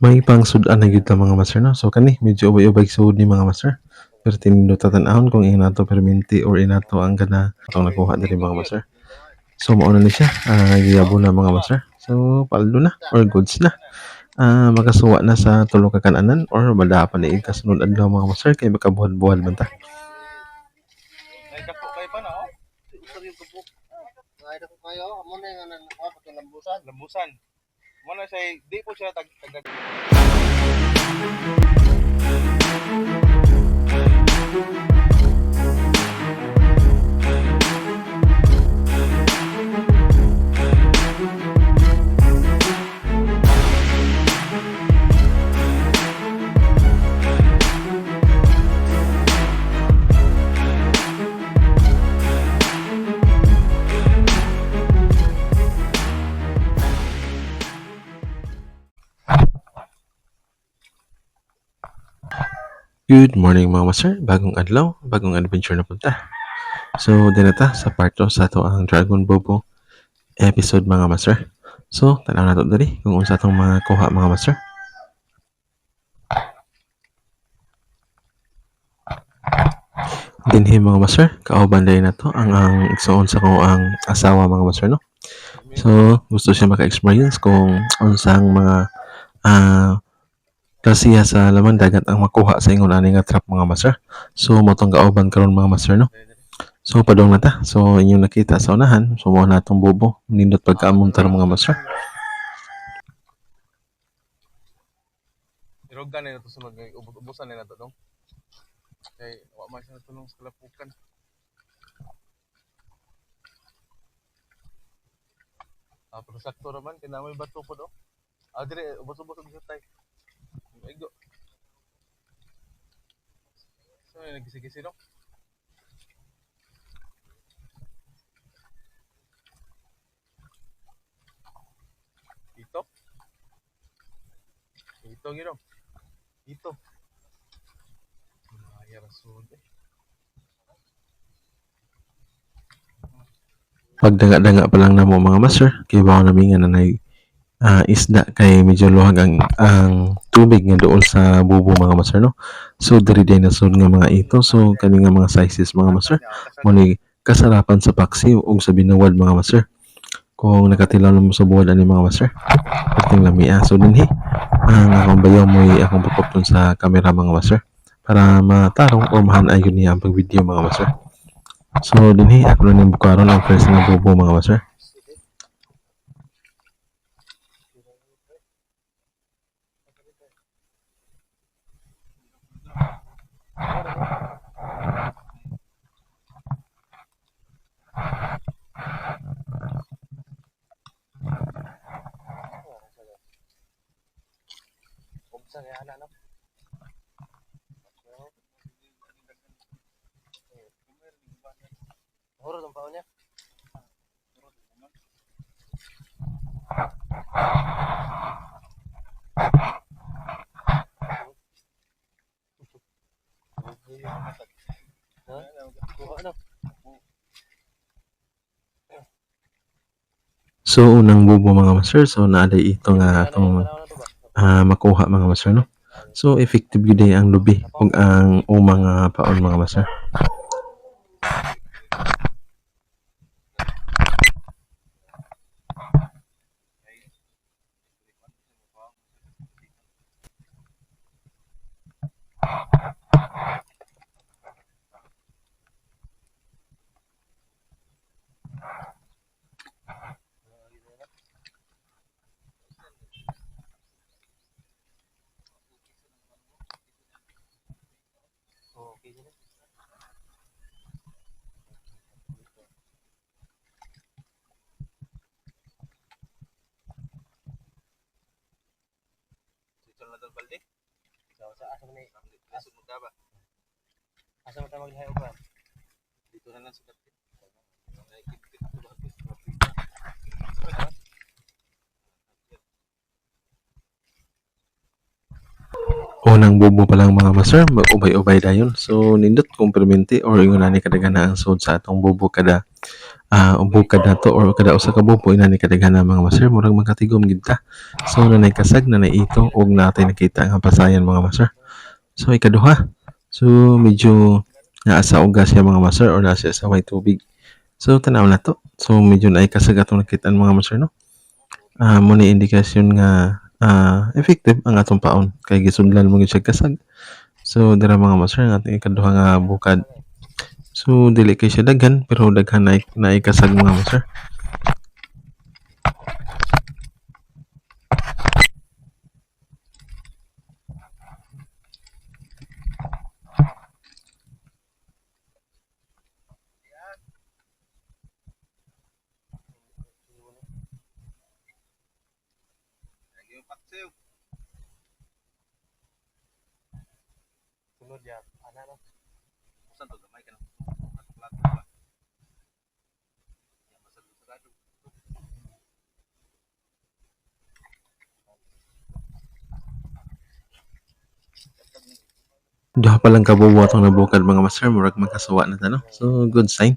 May pangsudan na gyud ta mga master no. So kani medyo ubay-ubay sud ni mga master. Pero tinindo tatanahon kung inato perminti or inato ang gana atong nakuha diri mga master. So mao na ni siya. Giyabo na mga master. So paldo na or goods na. Makasuwa na sa tulo ka kananan or mada pa ni kasunod adlaw mga master kay makabuhat-buhat man ta. Ay dako kay pa na oh. Usar yung tubok. Ay dako kayo amo na nga lambusan. Lambusan. Mo na say di po siya tag Good morning mga master. Bagong adlaw, bagong adventure na punta. So dinata sa part 2 sa ato ang Dragon Bobo episode mga master. So tanaw nato diri kung unsa tong mga kuha mga master. Dinhi mga master, kauban dahil na to ang igsoon sa ko ang asawa mga master no. So gusto siya maka-experience kung unsang mga klasiya sa laman dagat ang makuha sa ingon ani nga trap mga master. So mo tong kauban karon mga master no. So padong na ta. So inyong nakita sa unahan, so mo na tong bobo nindot pagkaamuntar mga master. irogan na to sunod kay ubos-ubusan na to dong. Kay wa man siya tulong sa kalapukan. Pero sakto raman kay namoy bato po do. Dire ubos-ubos og tay. Igo. So nagisi-gisi do. Ito gino. Ito. Ay rason. Pagdaga-daga pa lang namo mga master, kay bawo nami nga nanay isda kay medyo luhag ang tubig nga dool sa bubo mga master no. So diri day nasud nga mga ito. So kani nga mga sizes mga master mo ni kasarapan sa paksiw ug sa binuwad mga master. Kung nakatilaw mo sa buwad ani mga master, ating lamia. So dinhi ang akong bayaw mo akong papupton sa camera mga master para matarong o mahanayon niya ang pag-video mga master. So dinhi ako na ning bukaron ang first nga bubo mga master. Sa kaya anak. Horo ang paon niya. So unang bubo mga master, so naaday ito nga atong makuha mga master no. So effective gyud ang lubi ug ang mga paon mga master. Okay sila. Dito na dal balde. Sa asa man ni asa mo ba? Asa mo ta maghay uban? Dito na lang sa dati. Unang bubo pa lang mga master, ubay-ubay dayon. So nindot kung perminti or ingon ani kadaghan ang sud sa atong bubo kada bukad nato or kada usa ka bubo ina ni kadaghanan mga master murag magkatigom gid ta. So nanay kasag nanay ito ug natay nakita nga pasayan mga master. So ikaduha, so medyo naa sa ugas siya mga master or naa siya sa way tubig. So tanaw na to. So medyo naay kasag atong nakitaan mga master no. Mo ni indikasyon nga effective ang atong paon kay gisudlan mo gid siya kasag. So dira mga master ang ating ikaduha nga bukad. So dili kay siya daghan pero daghan naay kasag mga master. Yung paksiw. Sunod yan. Ano no? Saan to gamay ka na? Plato ba? Yan masagod-sagado. Duha pa lang kabubo atong nabukad mga master murag magkasuwa na ta no. So good sign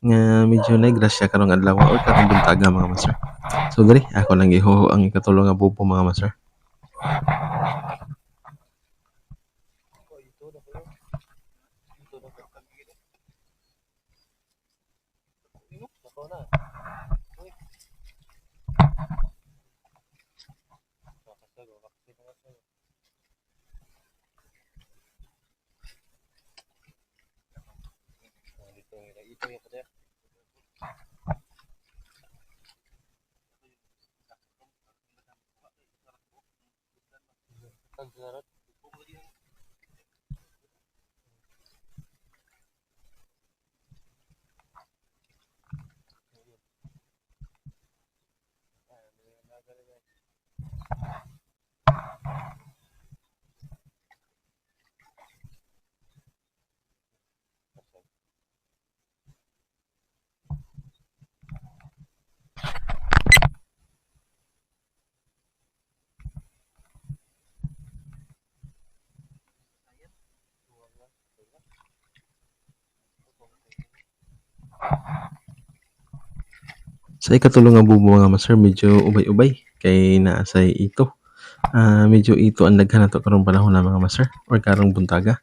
nga medyo naigrasya karong adlaw or karong buntaga mga master. So diri ako lang gihuho ang ikatulo nga bubo mga master. Ito na ko. Ito na ko kagigil. Ako na. Uy. Nakasag, vaccine na sa'yo. Ito yung kada. Pagsarat. Sa ikatulo nga bubo mga master medyo ubay-ubay kay naa say ito. Medyo ito ang daghan nato karong panahon na mga master or karong buntaga.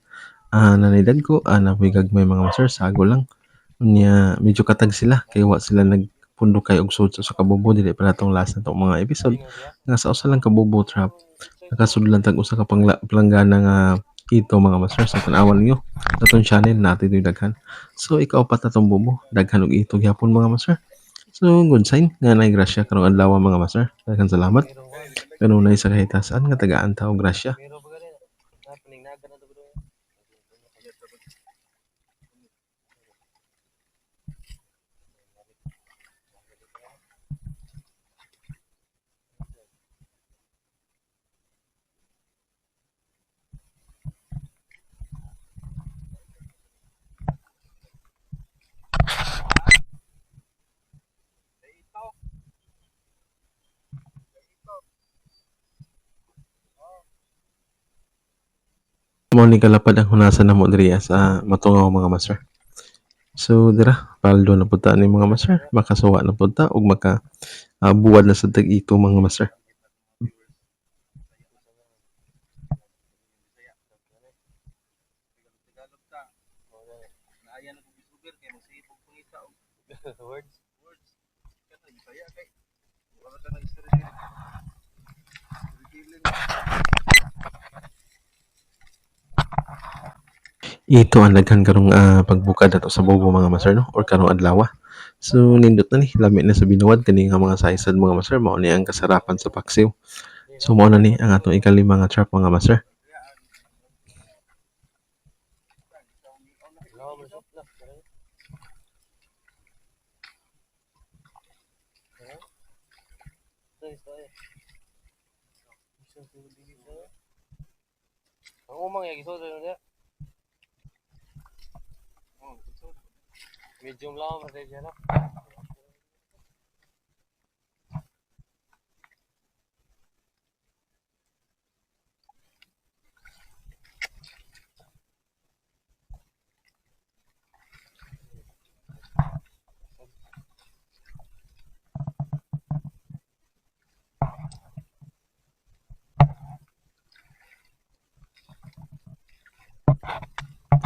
Nanay dagko napoy gagmay mga master sago lang. Nya medyo katag sila kay wa sila nagpundo kay og sud sa kabubo dili pa natong last natong mga episode nga sa usa lang kabubo trap nakasudlan tag usa ka palanggana nga ito mga master sa tan-awan niyo sa atong channel natin ito'y daghan. So ikaapat na tong bubo daghan og ito gyapon mga master. So good sign nga nay grasya karong adlaw mga master. Daghang salamat. Kanunay sa kahitasan nga tagaan ta og grasya. Pero ba ganun? Paningnagan na to bro. Mao ni kalapad ang hunasan namo diri sa matungaw mga master. So dira paldo na pud ta ni mga master makasuwa na pud ta ug maka buwad na sa tag-ito mga master. Tagalog ka. Naayan ako gisugar kay masipog pangita og words. Kana Bisaya kay wala ka na storytelling. Ito ang daghan karong pagbukad ato sa bobo mga master no or karong adlaw. So nindot na ni lami na sa binuwad kani nga mga saysad mga master mao ni ang kasarapan sa paksiw. So mao na ni ang atong ikalima nga trap mga master. Lawa mo sa plus. Ang umang yung gisod na niya. Medium lang ang masaya na.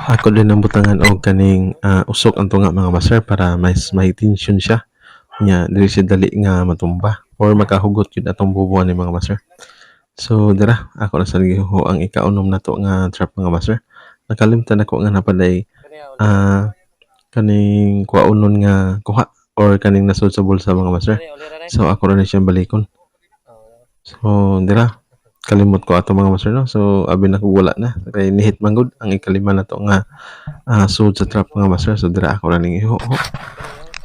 Ako din ang butangan og kaning usok ang tunga mga master para mas may tension siya. Nya dili siya dali nga matumba or makahugot yun atong bubuan ni mga master. So dira ako na sa giho ang ikaunom nato nga trap mga master. Nakalimtan ako nga napaday kaning kuaunon nga kuha or kaning nasud sa bulsa mga master. So ako na siyang balikon. So dira kalimot ko ato mga master no. So abi na ko wala na kay nihit manggod ang ikalima nato nga sud sa trap mga master. So dira ako na ning iho.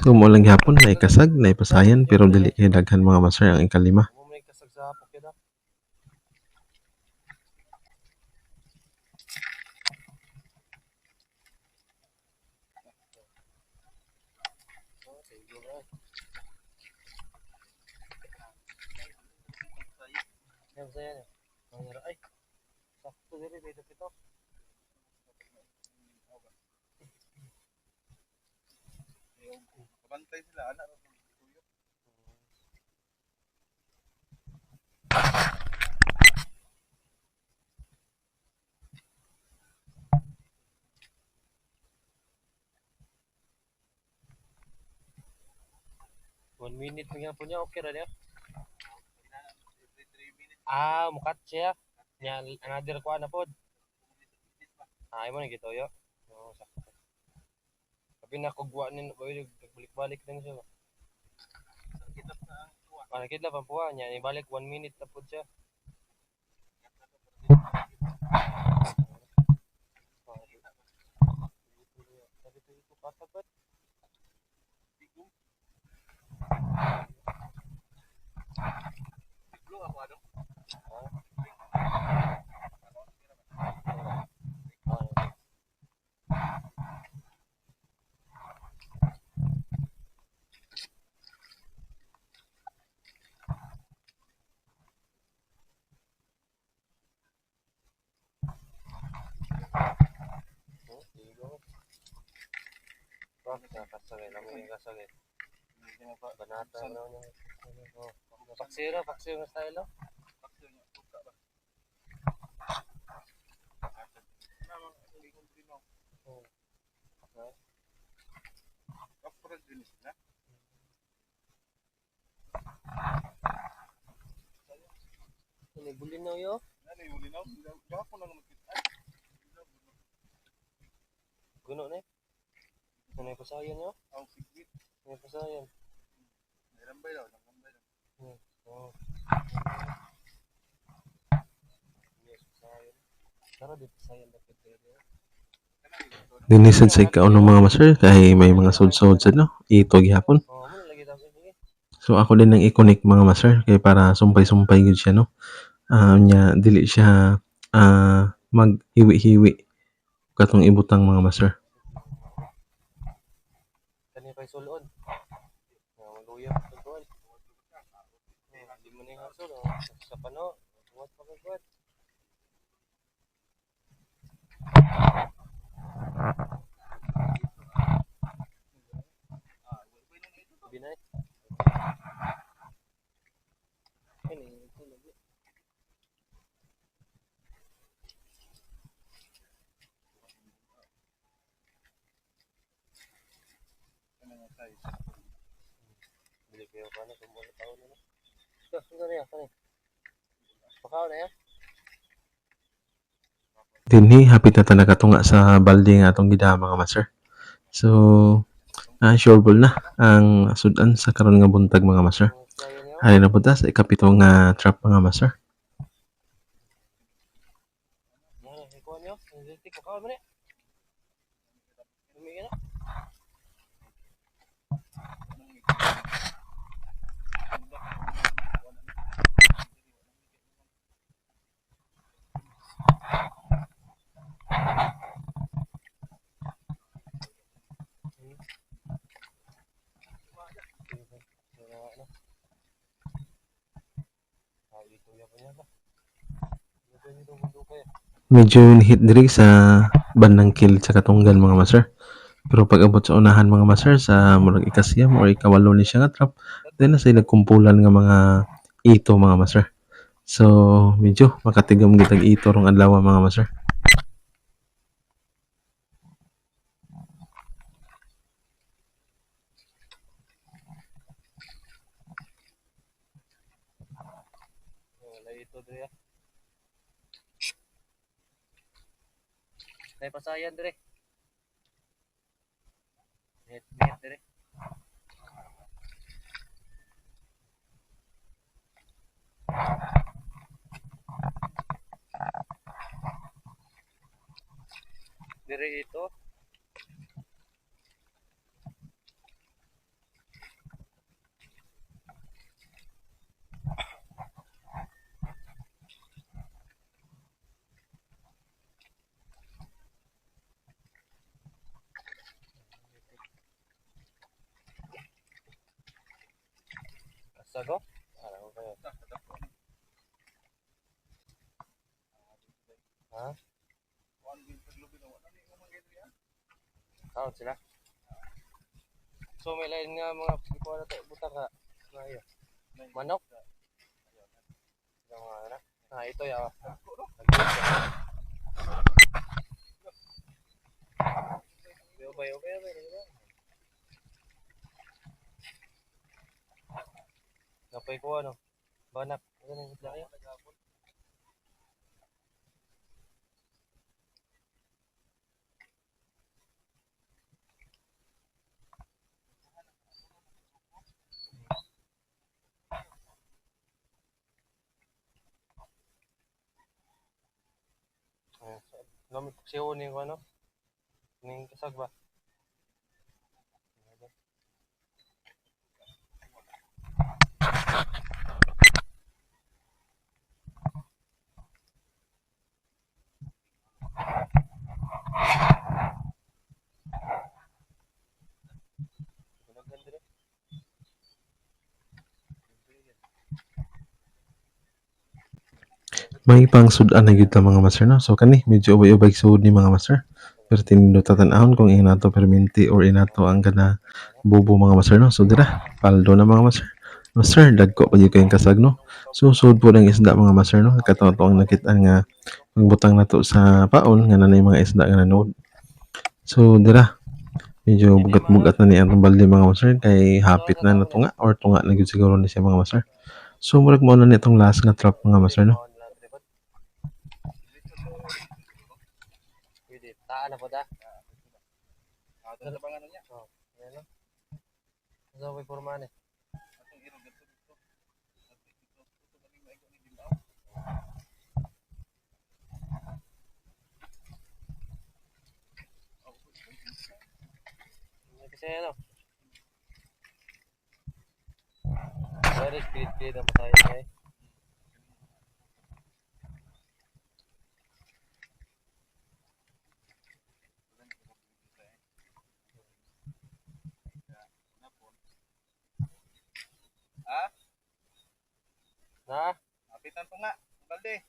So mo lang gyapon na ikasag na ipasayan pero dili kay daghan mga master ang ikalima. Ay, sakto diri dito pito. Kabantay sila anak. One minute lang po niya, okay ra niya. Mukat siya. Nya another ko na pod. Imo na gitoyo. Oo, sakto. Sabi na kugwa nin balik-balik lang siya. Nakita pa po niya, ibalik 1 minute na pod siya. Kasagay lang yung kasagay. Banata na yung paksira na style. Ini bulinaw yo. Ano yung bulinaw? Gapo na magkita. Guno na. Ano yung pasayan yo? Ang sigit. Ano yung pasayan? Nirambay daw, nirambay daw. Oo. Yes, pasayan. Tara di pasayan na pwede. Dinisad sa ikaunom mga master kay may mga sud-sud sa no. Ito gyapon. Oo, mo lagi daw sige. So ako din nang i-connect mga master kay para sumpay-sumpay gud siya no. Nya dili siya maghiwi-hiwi katong ibutang mga master. Kani kay sulod. Maluya pa gol. Di mo ni hasol sa pano. What pa gud. Binay. Kani ito lagi. Bili kayo pa na kung mga tao na. Ito na yan. Pakaw na yan. Dinhi hapit na ta nakatunga sa balde nga atong gida mga master. So sure ball na ang sudan sa karon nga buntag mga master. Hari na punta sa ikapito nga trap mga master. Ikuan nyo. Pakaw mo na. Lumigyan na. Medyo hit diri sa bandang kill sa katunggan mga master. Pero pag abot sa unahan mga master sa murag ikasiyam or ikawalo ni siya nga trap, then na say nagkumpulan nga mga ito mga master. So medyo makatigam gitag ito rong adlaw mga master. ito dire. Nay pasayan dire. Net dire. Dire ito. Kasago? Ano kayo? Ha? Count sila. So may lain nga mga ikuha na to butang ka. Ayo. Manok. Yung ano na. Ito ya. Ubay. Napay ko ano. Banak. Ano yung isla kayo? Gamit ko siya ni ko ano. Ning kasag ba? May pangsud-an na gyud ta mga master no. So kani medyo ubay-ubay sud ni mga master. Pero tinindo tatan-ahon kung inato perminti or inato ang kana bubo mga master no. So dira, paldo na mga master. Master, dagko pa gyud kayong kasag no. So sud po ng isda mga master no. Katawa ang nakita nga pagbutang nato sa paon nga nanay mga isda nga nanood. So dira, medyo bugat-bugat na ni ang balde mga master kay hapit na natunga or tunga na gyud siguro ni siya mga master. So murag mo na nitong last nga trap mga master no. Pwede. Taan na po da. Ito bang ano niya? Oo. Ayan o. Ito may forma niya. Kasi ano. Very speed ang pasaya eh. Na? Kapitan po nga. Balde.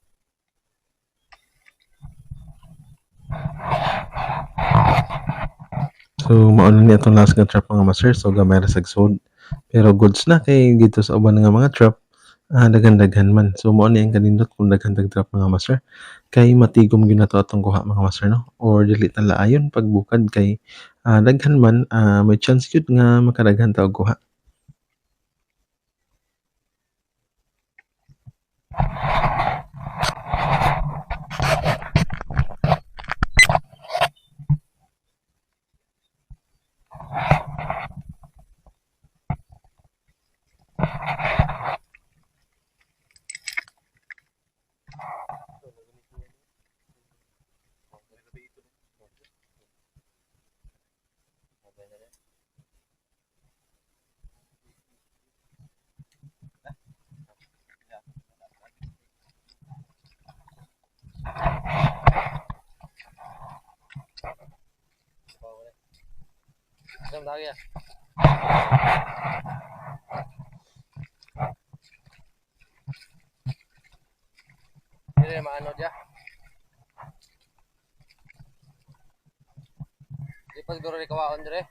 So mao na ni atong last nga trap mga master. So gamay ra sag sod. Pero goods na kay dito sa uban nga mga trap daghan-daghan man. So mao ni ang kanindot kung daghan tag trap mga master. Kay matigom gyud nato atong kuha mga master no. Or dili ta laayon pagbukad kay daghan man may chance gyud nga makadaghan ta og kuha. Isang lagi ya. Hindi maano dia. Di pa siguro ni kawaon dire.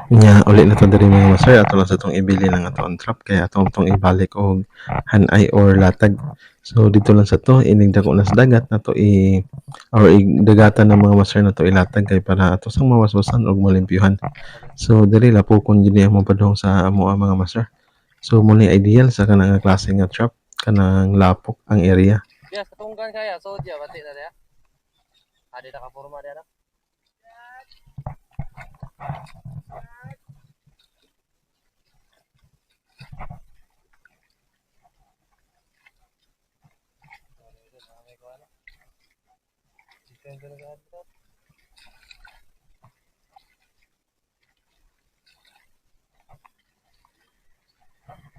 Nya uli na to diri mga master, ato lang sa tong ibili ng ato ang trap kaya ato tong ibalik og hanay or latag. So dito lang sa to inig dako na sa dagat nato or dagatan ng mga master na to ilatag kay para ato sang mawaswasan og malimpyuhan. So diri lapokon gid ang mapadong sa amo ang mga master. So muna ideal sa kanang klase nga trap kanang lapok ang area. Yes, katunggan kaya. So, diya, bati na diya. Adi na ka-forma diya na.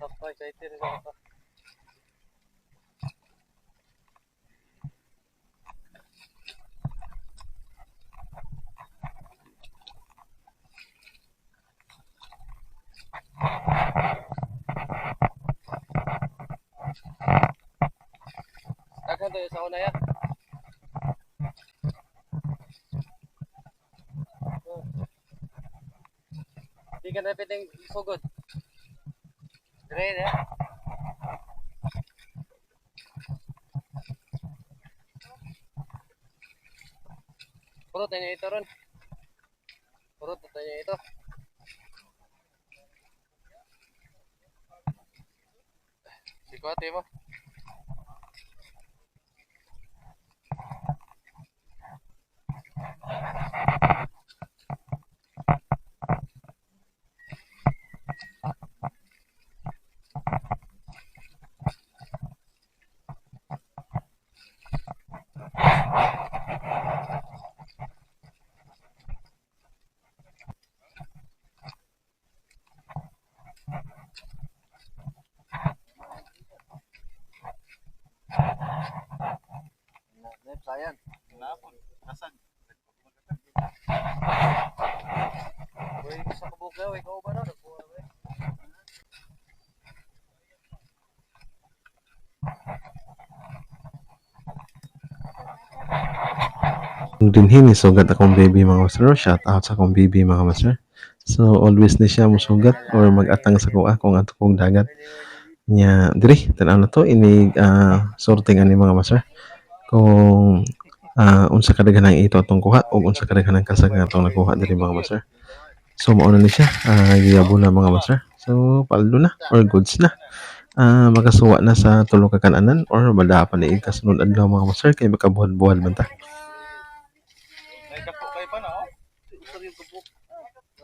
Tapos, excited na ako. Daghan to sa una ya. Di ka na pwedeng sugod. Dire ya. Puro tayo ito ron. Puro tayo ito. Sikote mo. Sayang. Napon. Kasag. Uy, sa kabugaw, ikaw ba na? Nagbuha ba? Dinhi ni sugat akong baby mga master, shout out sa akong baby mga master. So always ni siya musugat or mag-atang sa kuha kung ato kong dagat. Nya diri tan-aw na to ini sorting ani mga master. Kung unsa kadaghan ang ito atong kuha o unsa kadaghan ang kasag nga atong nakuha diri mga master. So mao na ni siya giyabo na mga master. So paldo na or goods na. Makasuwa na sa tulo ka kananan or madapan ni kasunod adlaw mga master kay makabuhat-buhat man ta. May dako kayo pa na, oh. Usar yung kabuk.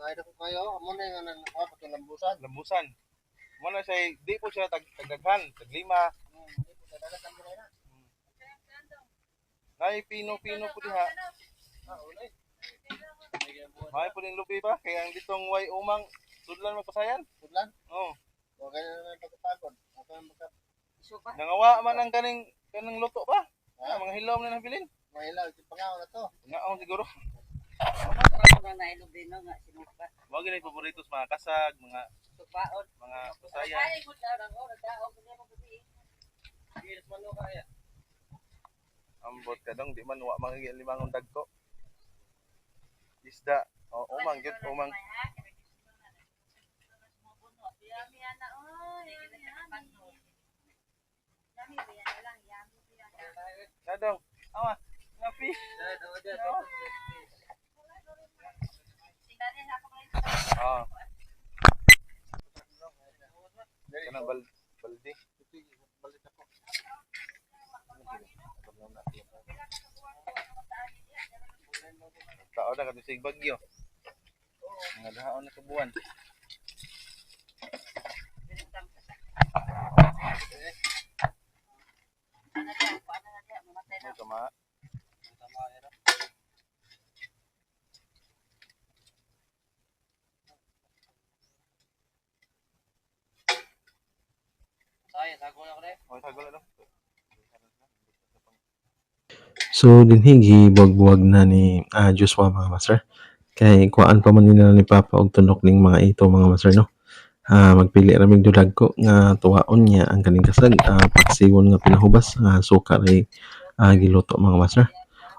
May dako kayo, amo na yung nakuha pati lambusan. Lambusan. Mo na siya, di po siya tagaghan, taglima. Di po siya dagatan mo na. Nay, pino-pino po diha. Ulay. May po din lupi ba? Kaya ang ditong way umang, sudlan magpasayan. Sudlan? Oo. O, kaya na pagkapagod. Nangawa man ang kanang luto ba? Mga hilaw na nabilin. Mga hilaw, pangaon na to. Pangaon siguro. Mga ganyan paborito sa mga kasag, mga pasayan. Ambot ka dong, di man wa mga limangon dagko. Isda. O, umang, yun, umang. Nadong, awa, ngapi. Kanang baldi. Tao na kami sa bagyo. Mga dahaon na kabuan. Tama. So dinhi gibuwag-buwag na ni Joshua mga master. Kay kuan pa man nila ni Papa og tunok ning mga ito mga master no. Magpili ra mig dudagko nga tuwaon niya ang kaning kasag paksiwon nga pinahubas nga suka ray giluto mga master.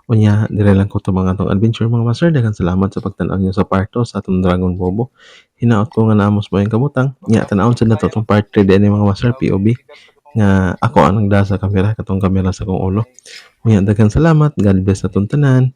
Unya dire lang ko to mga tong adventure mga master. Daghang salamat sa pagtan-aw niyo sa part 2 sa atong Dragon Bobo. Hinaot ko nga naamos mo yung kabutang. Nya tan-awon sad nato tong part 3 dinhi mga master, POV nga ako ang nagda sa kamera katong kamera sa kong ulo. Unya daghang salamat. God bless sa tanan.